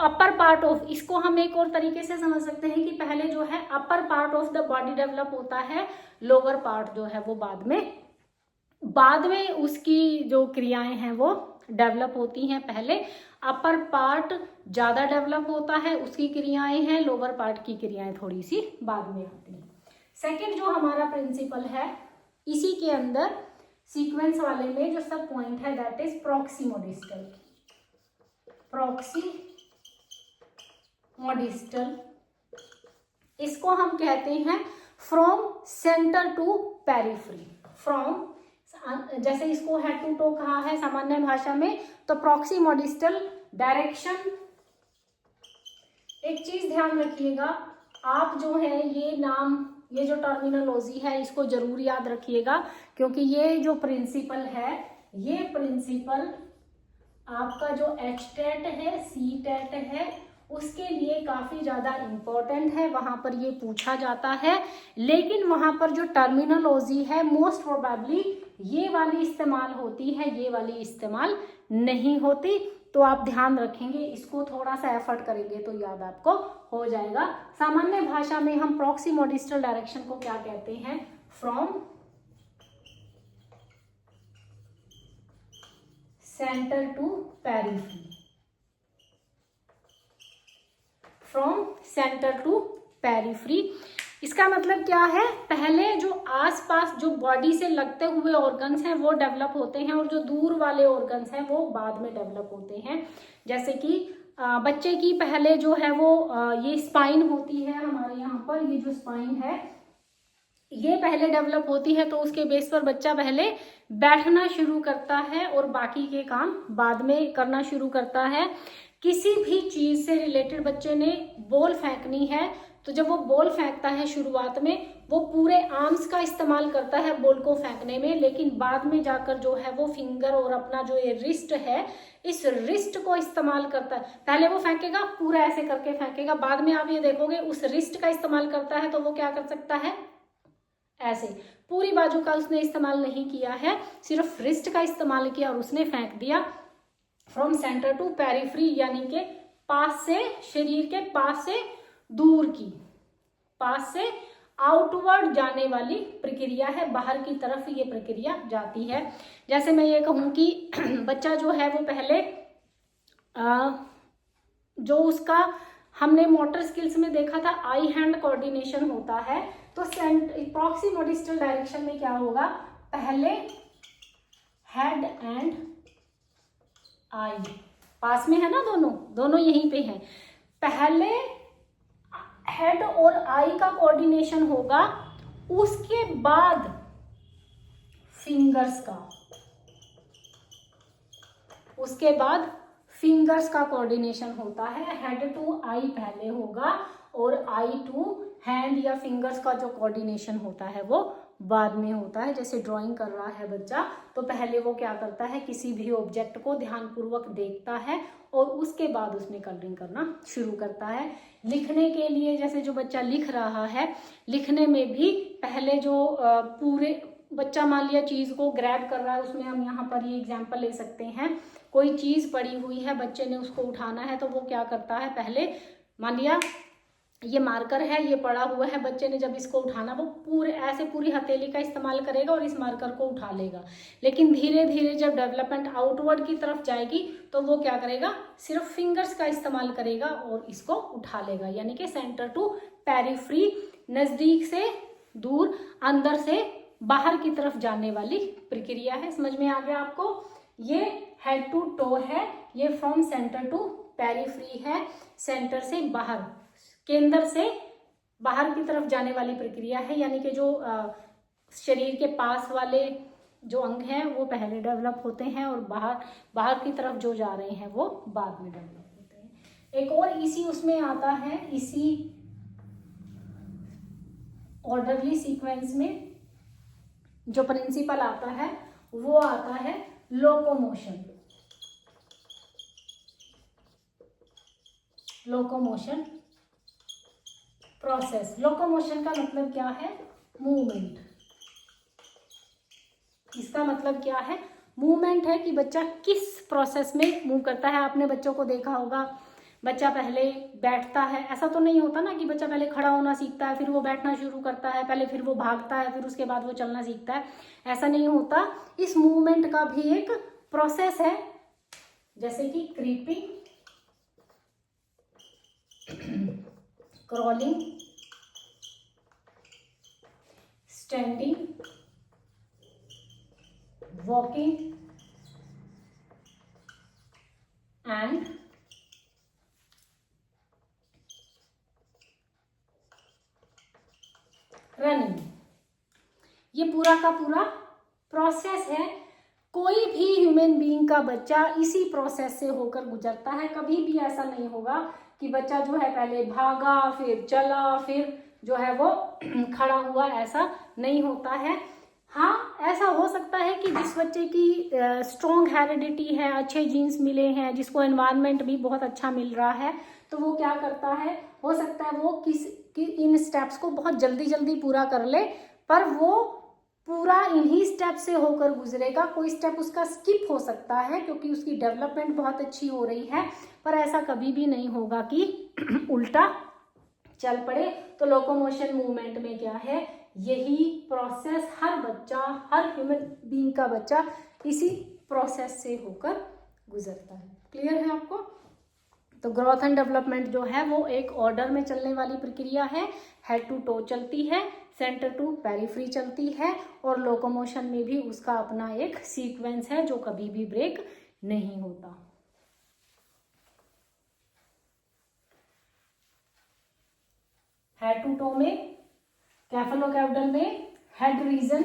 अपर पार्ट ऑफ, इसको हम एक और तरीके से समझ सकते हैं कि पहले जो है upper part of the body develop होता है, लोअर पार्ट जो है वो बाद में उसकी जो क्रियाएं हैं वो डेवलप होती हैं। पहले अपर पार्ट ज्यादा डेवलप होता है, उसकी क्रियाएं हैं, लोअर पार्ट की क्रियाएं थोड़ी सी बाद में आती हैं। सेकंड जो हमारा प्रिंसिपल है, इसी के अंदर सीक्वेंस वाले में जो सब पॉइंट है दैट इज प्रॉक्सिमोडिस्टल। प्रॉक्सिमोडिस्टल, इसको हम कहते हैं from centre to periphery. From, जैसे इसको हेड टू टो कहा है सामान्य भाषा में, तो प्रॉक्सिमोडिस्टल डायरेक्शन। एक चीज ध्यान रखिएगा, आप जो है ये नाम, ये जो टर्मिनोलॉजी है इसको जरूर याद रखिएगा, क्योंकि ये जो प्रिंसिपल है, ये प्रिंसिपल आपका जो HTET है, CTET है, उसके लिए ये काफ़ी ज़्यादा इम्पोर्टेंट है, वहाँ पर ये पूछा जाता है, लेकिन वहाँ पर जो टर्मिनोलॉजी है मोस्ट प्रोबेबली ये वाली इस्तेमाल होती है, ये वाली इस्तेमाल नहीं होती। तो आप ध्यान रखेंगे, इसको थोड़ा सा एफर्ट करेंगे तो याद आपको हो जाएगा। सामान्य भाषा में हम प्रॉक्सिमो डिस्टल डायरेक्शन को क्या कहते हैं? From centre to periphery, from centre to periphery. इसका मतलब क्या है? पहले जो आसपास जो बॉडी से लगते हुए ऑर्गन्स हैं वो डेवलप होते हैं और जो दूर वाले ऑर्गन्स हैं वो बाद में डेवलप होते हैं। जैसे कि बच्चे की पहले जो है वो ये स्पाइन होती है हमारे यहाँ पर, ये जो स्पाइन है ये पहले डेवलप होती है, तो उसके बेस पर बच्चा पहले बैठना शुरू करता है और बाकी के काम बाद में करना शुरू करता है। किसी भी चीज से रिलेटेड बच्चे ने बॉल फेंकनी है, तो जब वो बॉल फेंकता है शुरुआत में वो पूरे आर्म्स का इस्तेमाल करता है बॉल को फेंकने में, लेकिन बाद में जाकर जो है वो फिंगर और अपना जो ये रिस्ट है, इस रिस्ट को इस्तेमाल करता है। पहले वो फेंकेगा पूरा ऐसे करके फेंकेगा, बाद में आप ये देखोगे उस रिस्ट का इस्तेमाल करता है, तो वो क्या कर सकता है? ऐसे पूरी बाजू का उसने इस्तेमाल नहीं किया है, सिर्फ रिस्ट का इस्तेमाल किया और उसने फेंक दिया। फ्रॉम सेंटर टू पेरिफेरी यानी कि पास से, शरीर के पास से दूर की, पास से आउटवर्ड जाने वाली प्रक्रिया है, बाहर की तरफ ये प्रक्रिया जाती है। जैसे मैं ये कहूँ कि बच्चा जो है वो पहले जो उसका हमने मोटर स्किल्स में देखा था आई हैंड कोऑर्डिनेशन होता है, तो प्रॉक्सिमो डिस्टल डायरेक्शन में क्या होगा? पहले हेड एंड आई, पास में है ना, दोनों यहीं पे हैं। पहले हेड और आई का कोऑर्डिनेशन होगा, उसके बाद फिंगर्स का, उसके बाद फिंगर्स का कोऑर्डिनेशन होता है। हेड टू आई पहले होगा और आई टू हैंड या फिंगर्स का जो कोऑर्डिनेशन होता है वो बाद में होता है। जैसे ड्राइंग कर रहा है बच्चा, तो पहले वो क्या करता है? किसी भी ऑब्जेक्ट को ध्यानपूर्वक देखता है और उसके बाद उसमें कलरिंग करना शुरू करता है। लिखने के लिए जैसे जो बच्चा लिख रहा है, लिखने में भी पहले जो पूरे बच्चा मान लिया चीज को ग्रैब कर रहा है, उसमें हम यहाँ पर ये एग्जाम्पल ले सकते हैं। कोई चीज पड़ी हुई है, बच्चे ने उसको उठाना है, तो वो क्या करता है? पहले मान लिया ये मार्कर है, ये पड़ा हुआ है, बच्चे ने जब इसको उठाना वो पूरे ऐसे पूरी हथेली का इस्तेमाल करेगा और इस मार्कर को उठा लेगा। लेकिन धीरे धीरे जब डेवलपमेंट आउटवर्ड की तरफ जाएगी तो वो क्या करेगा? सिर्फ फिंगर्स का इस्तेमाल करेगा और इसको उठा लेगा। यानी कि सेंटर टू पेरिफेरी, नजदीक से दूर, अंदर से बाहर की तरफ जाने वाली प्रक्रिया है। समझ में आ गया आपको? ये हेड टू टो है, ये फ्रॉम सेंटर टू पेरिफेरी है, सेंटर से बाहर, केंद्र से बाहर की तरफ जाने वाली प्रक्रिया है। यानी कि जो शरीर के पास वाले जो अंग हैं वो पहले डेवलप होते हैं और बाहर की तरफ जो जा रहे हैं वो बाद में डेवलप होते हैं। एक और इसी उसमें आता है, इसी ऑर्डरली सीक्वेंस में जो प्रिंसिपल आता है वो आता है लोकोमोशन। Locomotion process. लोकोमोशन का मतलब क्या है? मूवमेंट। इसका मतलब क्या है? मूवमेंट है कि बच्चा किस प्रोसेस में मूव करता है। आपने बच्चों को देखा होगा, बच्चा पहले बैठता है, ऐसा तो नहीं होता ना कि बच्चा पहले खड़ा होना सीखता है फिर वो बैठना शुरू करता है, पहले फिर वो भागता है फिर उसके बाद वो चलना सीखता है, ऐसा नहीं होता। इस मूवमेंट का भी एक प्रोसेस है, जैसे कि creeping, crawling, standing, walking and running. ये पूरा का पूरा प्रोसेस है। कोई भी ह्यूमन बीइंग का बच्चा इसी प्रोसेस से होकर गुजरता है। कभी भी ऐसा नहीं होगा कि बच्चा जो है पहले भागा फिर चला फिर जो है वो खड़ा हुआ, ऐसा नहीं होता है। हाँ, ऐसा हो सकता है कि जिस बच्चे की स्ट्रॉन्ग हेरिडिटी है, अच्छे जीन्स मिले हैं, जिसको एनवायरनमेंट भी बहुत अच्छा मिल रहा है, तो वो क्या करता है, हो सकता है वो इन स्टेप्स को बहुत जल्दी जल्दी पूरा कर ले, पर वो पूरा इन्हीं स्टेप से होकर गुजरेगा। कोई स्टेप उसका स्किप हो सकता है क्योंकि उसकी डेवलपमेंट बहुत अच्छी हो रही है, पर ऐसा कभी भी नहीं होगा कि उल्टा चल पड़े। तो लोकोमोशन मूवमेंट में क्या है, यही प्रोसेस हर बच्चा, हर ह्यूमन बीइंग का बच्चा इसी प्रोसेस से होकर गुजरता है। क्लियर है आपको? तो ग्रोथ एंड डेवलपमेंट जो है वो एक ऑर्डर में चलने वाली प्रक्रिया है। हेड टू टो चलती है, सेंटर टू पेरिफेरी चलती है, और लोकोमोशन में भी उसका अपना एक सीक्वेंस है जो कभी भी ब्रेक नहीं होता। हेड टू टो में, कैफलोकैपिटल में हेड रीजन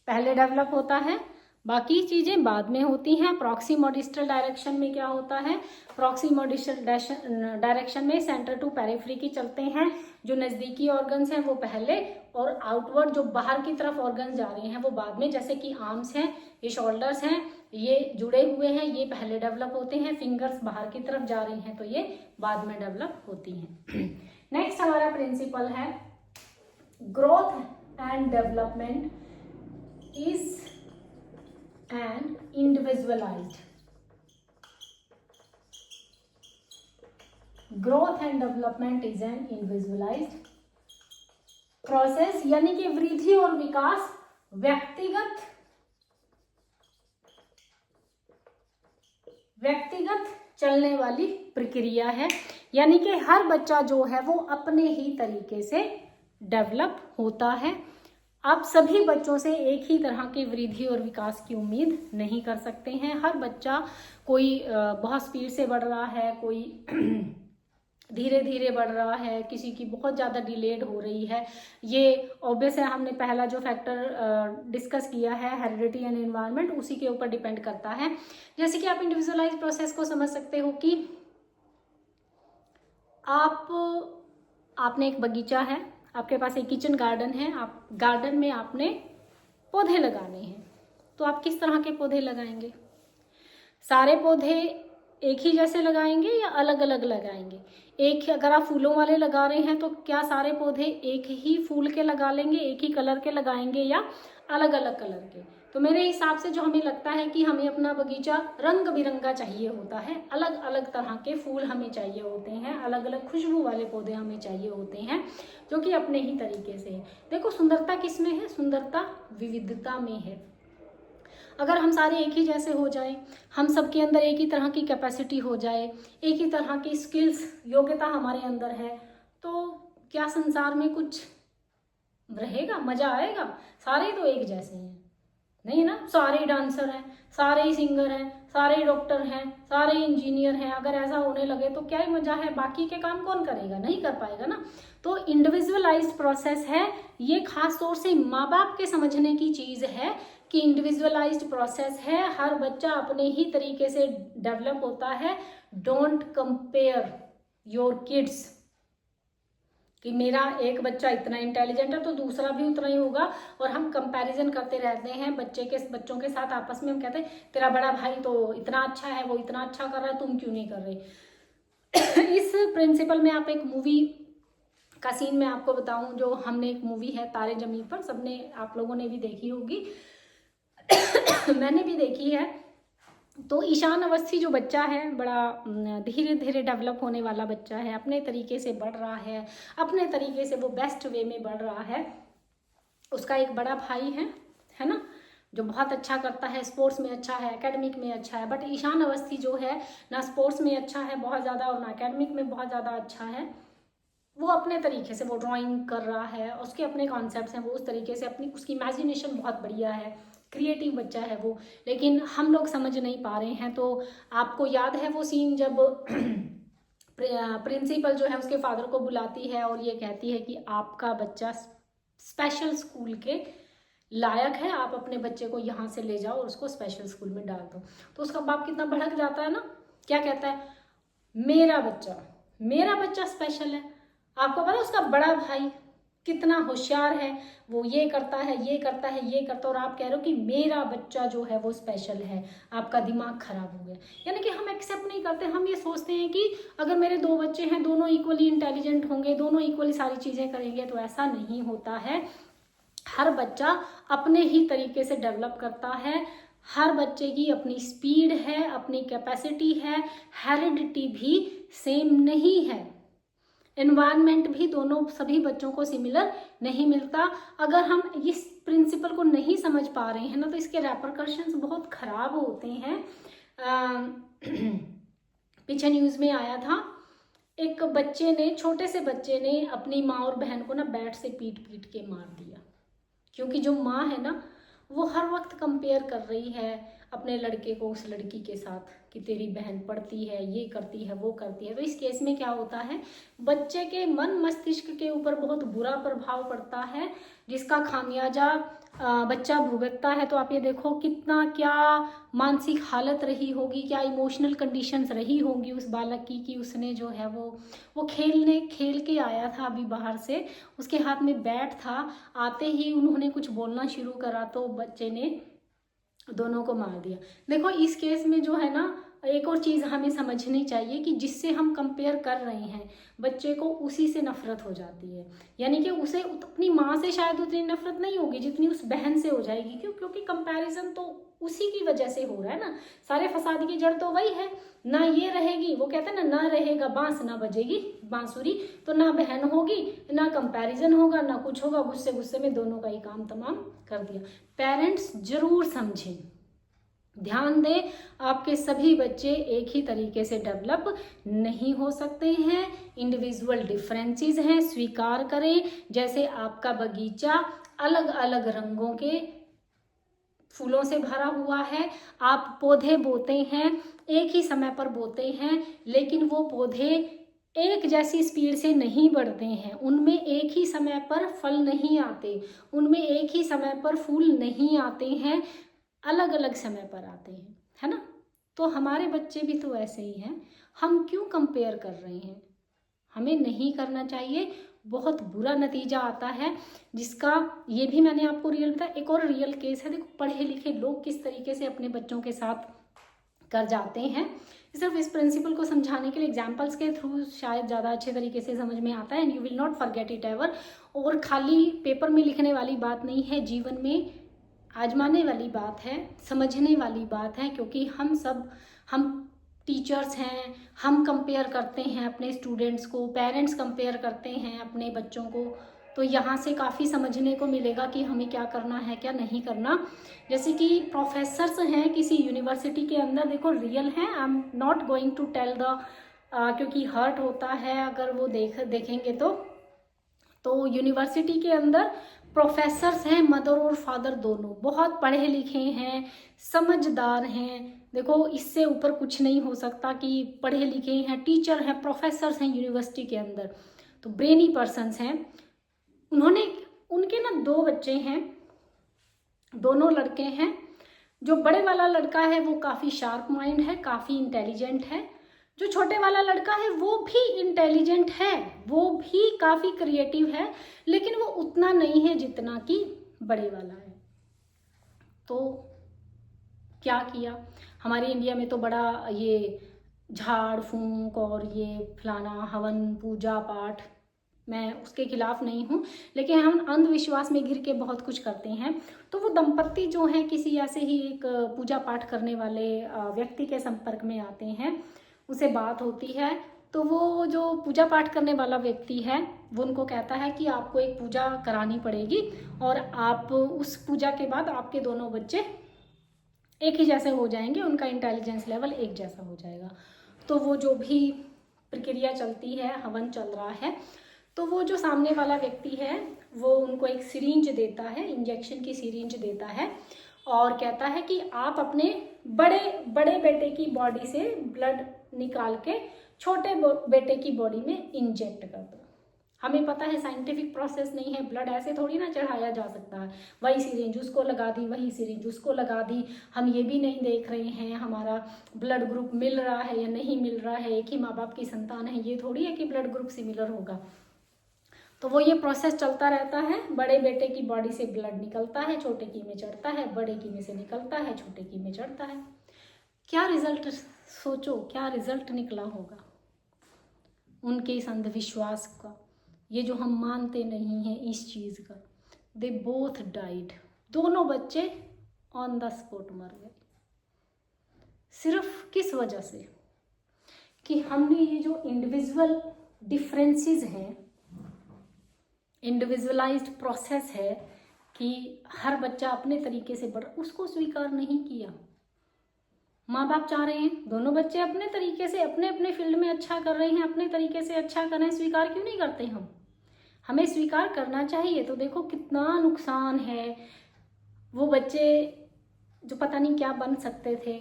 पहले डेवलप होता है, बाकी चीजें बाद में होती हैं। प्रॉक्सिमोडिस्टल डायरेक्शन में क्या होता है, प्रॉक्सिमोडिस्टल डायरेक्शन में सेंटर टू पेरिफेरी की चलते हैं। जो नजदीकी ऑर्गन्स हैं वो पहले, और आउटवर्ड जो बाहर की तरफ ऑर्गन जा रहे हैं वो बाद में। जैसे कि आर्म्स हैं, ये शोल्डर्स हैं, ये जुड़े हुए हैं, ये पहले डेवलप होते हैं। फिंगर्स बाहर की तरफ जा रही हैं तो ये बाद में डेवलप होती हैं। नेक्स्ट हमारा प्रिंसिपल है growth and development is an individualised. Growth and development is an individualised process, यानी कि वृद्धि और विकास व्यक्तिगत चलने वाली प्रक्रिया है। यानी कि हर बच्चा जो है वो अपने ही तरीके से डेवलप होता है। आप सभी बच्चों से एक ही तरह की वृद्धि और विकास की उम्मीद नहीं कर सकते हैं। हर बच्चा, कोई बहुत स्पीड से बढ़ रहा है, कोई धीरे धीरे बढ़ रहा है, किसी की बहुत ज़्यादा डिलेड हो रही है। ये ऑब्वियस है, हमने पहला जो फैक्टर डिस्कस किया है हेरिडिटी एंड एनवायरनमेंट, उसी के ऊपर डिपेंड करता है। जैसे कि आप इंडिविजुअलाइज प्रोसेस को समझ सकते हो कि आपने एक बगीचा है, आपके पास एक किचन गार्डन है, आप गार्डन में आपने पौधे लगाने हैं, तो आप किस तरह के पौधे लगाएंगे? सारे पौधे एक ही जैसे लगाएंगे या अलग अलग लगाएंगे? एक, अगर आप फूलों वाले लगा रहे हैं तो क्या सारे पौधे एक ही फूल के लगा लेंगे, एक ही कलर के लगाएंगे, या अलग अलग कलर के? तो मेरे हिसाब से जो हमें लगता है कि हमें अपना बगीचा रंग बिरंगा चाहिए होता है, अलग अलग तरह के फूल हमें चाहिए होते हैं, अलग अलग खुशबू वाले पौधे हमें चाहिए होते हैं, जो कि अपने ही तरीके से। देखो, सुंदरता किसमें है? सुंदरता विविधता में है। अगर हम सारे एक ही जैसे हो जाएं, हम सबके अंदर एक ही तरह की कैपेसिटी हो जाए, एक ही तरह की स्किल्स, योग्यता हमारे अंदर है, तो क्या संसार में कुछ रहेगा? मजा आएगा? सारे तो एक जैसे हैं, नहीं ना? सारे डांसर हैं, सारे ही सिंगर हैं, सारे डॉक्टर हैं, सारे इंजीनियर हैं। अगर ऐसा होने लगे तो क्या ही मजा है? बाकी के काम कौन करेगा? नहीं कर पाएगा ना। तो इंडिविजुअलाइज्ड प्रोसेस है ये, खास तौर से माँ बाप के समझने की चीज है कि इंडिविजुअलाइज्ड प्रोसेस है, हर बच्चा अपने ही तरीके से डेवलप होता है। डोंट कंपेयर योर किड्स कि मेरा एक बच्चा इतना इंटेलिजेंट है तो दूसरा भी उतना ही होगा, और हम कंपैरिजन करते रहते हैं बच्चों के साथ। आपस में हम कहते हैं तेरा बड़ा भाई तो इतना अच्छा है, वो इतना अच्छा कर रहा है, तुम क्यों नहीं कर रहे? इस प्रिंसिपल में आप एक मूवी का सीन मैं आपको बताऊं, जो हमने एक मूवी है तारे जमीन पर, सबने, आप लोगों ने भी देखी होगी, मैंने भी देखी है। तो ईशान अवस्थी जो बच्चा है, बड़ा धीरे धीरे डेवलप होने वाला बच्चा है, अपने तरीके से बढ़ रहा है, अपने तरीके से वो बेस्ट वे में बढ़ रहा है। उसका एक बड़ा भाई है ना, जो बहुत अच्छा करता है, स्पोर्ट्स में अच्छा है, एकेडमिक में अच्छा है। बट ईशान अवस्थी जो है, ना स्पोर्ट्स में अच्छा है बहुत ज़्यादा, और ना एकेडमिक में बहुत ज़्यादा अच्छा है। वो अपने तरीके से वो ड्राइंग कर रहा है, उसके अपने कॉन्सेप्ट्स हैं, वो उस तरीके से अपनी, उसकी इमेजिनेशन बहुत बढ़िया है, क्रिएटिव बच्चा है वो, लेकिन हम लोग समझ नहीं पा रहे हैं। तो आपको याद है वो सीन जब प्रिंसिपल जो है उसके फादर को बुलाती है और ये कहती है कि आपका बच्चा स्पेशल स्कूल के लायक है, आप अपने बच्चे को यहाँ से ले जाओ और उसको स्पेशल स्कूल में डाल दो। तो उसका बाप कितना भड़क जाता है ना, क्या कहता है? मेरा बच्चा स्पेशल है। आपको पता है उसका बड़ा भाई कितना होशियार है, वो ये करता है, ये करता है, ये करता है, और आप कह रहे हो कि मेरा बच्चा जो है वो स्पेशल है, आपका दिमाग खराब हो गया। यानी कि हम एक्सेप्ट नहीं करते, हम ये सोचते हैं कि अगर मेरे 2 बच्चे हैं, दोनों इक्वली इंटेलिजेंट होंगे, दोनों इक्वली सारी चीज़ें करेंगे, तो ऐसा नहीं होता है। हर बच्चा अपने ही तरीके से डेवलप करता है, हर बच्चे की अपनी स्पीड है, अपनी कैपेसिटी है, हेरिडिटी भी सेम नहीं है, एनवायरनमेंट भी दोनों सभी बच्चों को सिमिलर नहीं मिलता। अगर हम इस प्रिंसिपल को नहीं समझ पा रहे हैं ना, तो इसके रेपरकशंस बहुत खराब होते हैं। पीछे न्यूज़ में आया था, एक बच्चे ने, छोटे से बच्चे ने अपनी माँ और बहन को ना बैट से पीट पीट के मार दिया, क्योंकि जो माँ है ना वो हर वक्त कंपेयर कर रही है अपने लड़के को उस लड़की के साथ कि तेरी बहन पढ़ती है, ये करती है, वो करती है। तो इस केस में क्या होता है, बच्चे के मन मस्तिष्क के ऊपर बहुत बुरा प्रभाव पड़ता है, जिसका खामियाजा बच्चा भुगतता है। तो आप ये देखो कितना, क्या मानसिक हालत रही होगी, क्या इमोशनल कंडीशंस रही होंगी उस बालक की, कि उसने जो है वो खेल के आया था अभी बाहर से, उसके हाथ में बैट था, आते ही उन्होंने कुछ बोलना शुरू करा तो बच्चे ने दोनों को मार दिया। देखो इस केस में जो है ना, एक और चीज़ हमें समझनी चाहिए कि जिससे हम कंपेयर कर रहे हैं बच्चे को, उसी से नफरत हो जाती है। यानी कि उसे अपनी माँ से शायद उतनी नफरत नहीं होगी जितनी उस बहन से हो जाएगी। क्यों? क्योंकि कंपैरिजन तो उसी की वजह से हो रहा है ना, सारे फसाद की जड़ तो वही है ना। ये रहेगी, वो कहते हैं ना रहेगा बांस ना बजेगी बांसुरी, तो ना बहन होगी, ना कंपैरिजन होगा, ना कुछ होगा। गुस्से गुस्से में दोनों का ही काम तमाम कर दिया। पेरेंट्स जरूर समझें, ध्यान दें, आपके सभी बच्चे एक ही तरीके से डेवलप नहीं हो सकते हैं, इंडिविजुअल डिफरेंसेस हैं, स्वीकार करें। जैसे आपका बगीचा अलग अलग रंगों के फूलों से भरा हुआ है, आप पौधे बोते हैं, एक ही समय पर बोते हैं, लेकिन वो पौधे एक जैसी स्पीड से नहीं बढ़ते हैं, उनमें एक ही समय पर फल नहीं आते, उनमें एक ही समय पर फूल नहीं आते हैं, अलग अलग समय पर आते हैं, है ना। तो हमारे बच्चे भी तो ऐसे ही हैं, हम क्यों कंपेयर कर रहे हैं? हमें नहीं करना चाहिए, बहुत बुरा नतीजा आता है, जिसका ये भी मैंने आपको रियल बताया। एक और रियल केस है, देखो पढ़े लिखे लोग किस तरीके से अपने बच्चों के साथ कर जाते हैं। सिर्फ इस प्रिंसिपल को समझाने के लिए एग्जाम्पल्स के थ्रू शायद ज़्यादा अच्छे तरीके से समझ में आता है, and you will not forget it ever. और खाली पेपर में लिखने वाली बात नहीं है, जीवन में आजमाने वाली बात है, समझने वाली बात है। क्योंकि हम टीचर्स हैं, हम कंपेयर करते हैं अपने स्टूडेंट्स को, पेरेंट्स कंपेयर करते हैं अपने बच्चों को, तो यहाँ से काफ़ी समझने को मिलेगा कि हमें क्या करना है, क्या नहीं करना। जैसे कि प्रोफेसर्स हैं किसी यूनिवर्सिटी के अंदर, देखो रियल हैं, I am not going to tell the, क्योंकि हर्ट होता है अगर वो देखेंगे तो यूनिवर्सिटी के अंदर प्रोफेसर्स हैं, मदर और फादर दोनों बहुत पढ़े लिखे हैं, समझदार हैं। देखो इससे ऊपर कुछ नहीं हो सकता कि पढ़े लिखे हैं, टीचर हैं, प्रोफेसर्स हैं यूनिवर्सिटी के अंदर, तो ब्रेनी पर्सन्स हैं। उनके ना 2 बच्चे हैं, दोनों लड़के हैं। जो बड़े वाला लड़का है वो काफ़ी शार्प माइंड है, काफ़ी इंटेलिजेंट है। जो छोटे वाला लड़का है वो भी इंटेलिजेंट है, वो भी काफ़ी क्रिएटिव है, लेकिन वो उतना नहीं है जितना कि बड़े वाला है। तो क्या किया, हमारे इंडिया में तो बड़ा ये झाड़ फूंक और ये फलाना हवन पूजा पाठ, मैं उसके खिलाफ नहीं हूँ, लेकिन हम अंधविश्वास में घिर के बहुत कुछ करते हैं। तो वो दंपत्ति जो है किसी ऐसे ही एक पूजा पाठ करने वाले व्यक्ति के संपर्क में आते हैं, उसे बात होती है, तो वो जो पूजा पाठ करने वाला व्यक्ति है वो उनको कहता है कि आपको एक पूजा करानी पड़ेगी, और आप उस पूजा के बाद आपके दोनों बच्चे एक ही जैसे हो जाएंगे, उनका इंटेलिजेंस लेवल एक जैसा हो जाएगा। तो वो जो भी प्रक्रिया चलती है, हवन चल रहा है, तो वो जो सामने वाला व्यक्ति है वो उनको एक सिरिंज देता है, इंजेक्शन की सिरिंज देता है, और कहता है कि आप अपने बड़े बेटे की बॉडी से ब्लड निकाल के छोटे बेटे की बॉडी में इंजेक्ट कर दो। हमें पता है साइंटिफिक प्रोसेस नहीं है, ब्लड ऐसे थोड़ी ना चढ़ाया जा सकता है, वही सिरिंज उसको लगा दी, वही सिरिंज उसको लगा दी। हम ये भी नहीं देख रहे हैं हमारा ब्लड ग्रुप मिल रहा है या नहीं मिल रहा है, एक ही माँ बाप की संतान है, ये थोड़ी है कि ब्लड ग्रुप सिमिलर होगा। तो वो ये प्रोसेस चलता रहता है। बड़े बेटे की बॉडी से ब्लड निकलता है, छोटे की में चढ़ता है, बड़े की में से निकलता है, छोटे की में चढ़ता है। क्या रिजल्ट, सोचो क्या रिजल्ट निकला होगा उनके इस अंधविश्वास का, ये जो हम मानते नहीं हैं इस चीज़ का। दे बोथ डाइड, दोनों बच्चे ऑन द स्पॉट मर गए। सिर्फ किस वजह से कि हमने ये जो इंडिविजुअल डिफरेंसेस हैं, इंडिविजुअलाइज्ड प्रोसेस है कि हर बच्चा अपने तरीके से बढ़, उसको स्वीकार नहीं किया। माँ बाप चाह रहे हैं दोनों बच्चे अपने तरीके से अपने अपने फील्ड में अच्छा कर रहे हैं, अपने तरीके से अच्छा कर रहे हैं, स्वीकार क्यों नहीं करते हम? हमें स्वीकार करना चाहिए। तो देखो कितना नुकसान है। वो बच्चे जो पता नहीं क्या बन सकते थे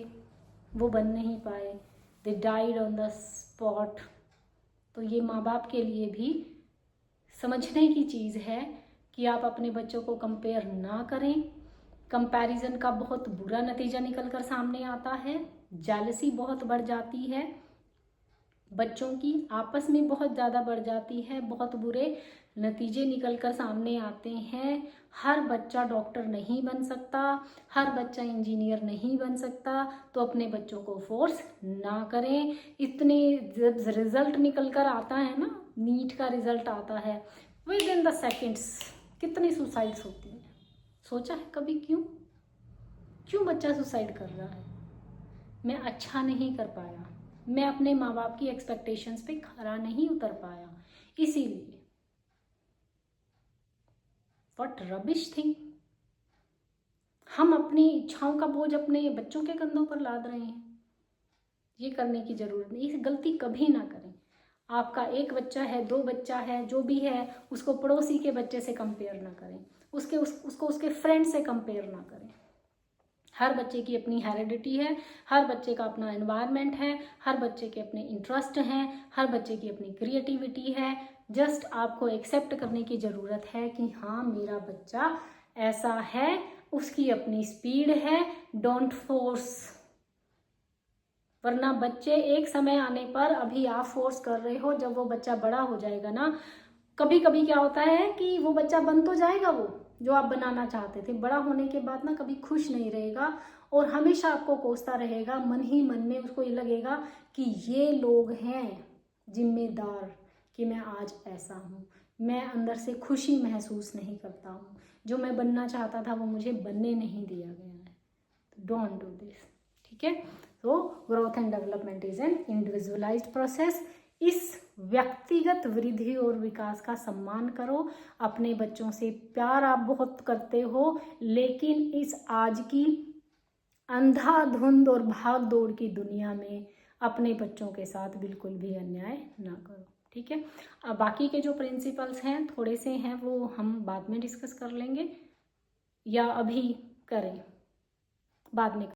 वो बन नहीं पाए, they died on the spot. तो ये माँ बाप के लिए भी समझने की चीज़ है कि आप अपने बच्चों को कंपेयर ना करें। कंपैरिजन का बहुत बुरा नतीजा निकल कर सामने आता है। जेलसी बहुत बढ़ जाती है, बच्चों की आपस में बहुत ज़्यादा बढ़ जाती है, बहुत बुरे नतीजे निकल कर सामने आते हैं। हर बच्चा डॉक्टर नहीं बन सकता, हर बच्चा इंजीनियर नहीं बन सकता। तो अपने बच्चों को फोर्स ना करें। इतने जब रिजल्ट निकल कर आता है ना, नीट का रिजल्ट आता है, विद इन द सेकेंड्स कितनी सुसाइड्स होती हैं। सोचा है कभी क्यों बच्चा सुसाइड कर रहा है? मैं अच्छा नहीं कर पाया, मैं अपने माँ बाप की एक्सपेक्टेशंस पे खरा नहीं उतर पाया, इसीलिए। What rubbish thing. हम अपनी इच्छाओं का बोझ अपने बच्चों के कंधों पर लाद रहे हैं। ये करने की जरूरत नहीं, ये गलती कभी ना करें। आपका एक बच्चा है, दो बच्चा है, जो भी है, उसको पड़ोसी के बच्चे से कंपेयर ना करें, उसको उसके फ्रेंड से कंपेयर ना करें। हर बच्चे की अपनी हेरिडिटी है, हर बच्चे का अपना एनवायरनमेंट है, हर बच्चे के अपने इंटरेस्ट हैं, हर बच्चे की अपनी क्रिएटिविटी है। जस्ट आपको एक्सेप्ट करने की ज़रूरत है कि हाँ मेरा बच्चा ऐसा है, उसकी अपनी स्पीड है, डोंट फोर्स। वरना बच्चे एक समय आने पर, अभी आप फोर्स कर रहे हो, जब वो बच्चा बड़ा हो जाएगा ना, कभी कभी क्या होता है कि वो बच्चा बन तो जाएगा वो जो आप बनाना चाहते थे, बड़ा होने के बाद ना कभी खुश नहीं रहेगा और हमेशा आपको कोसता रहेगा। मन ही मन में उसको ये लगेगा कि ये लोग हैं जिम्मेदार कि मैं आज ऐसा हूँ, मैं अंदर से खुशी महसूस नहीं करता हूँ, जो मैं बनना चाहता था वो मुझे बनने नहीं दिया गया है। तो डोंट डू दिस, ठीक है। तो growth and development is an individualised process. इस व्यक्तिगत वृद्धि और विकास का सम्मान करो। अपने बच्चों से प्यार आप बहुत करते हो, लेकिन इस आज की अंधाधुंध और भाग दौड़ की दुनिया में अपने बच्चों के साथ बिल्कुल भी अन्याय ना करो, ठीक है। अब बाकी के जो प्रिंसिपल्स हैं थोड़े से हैं, वो हम बाद में डिस्कस कर लेंगे, या अभी करें, बाद में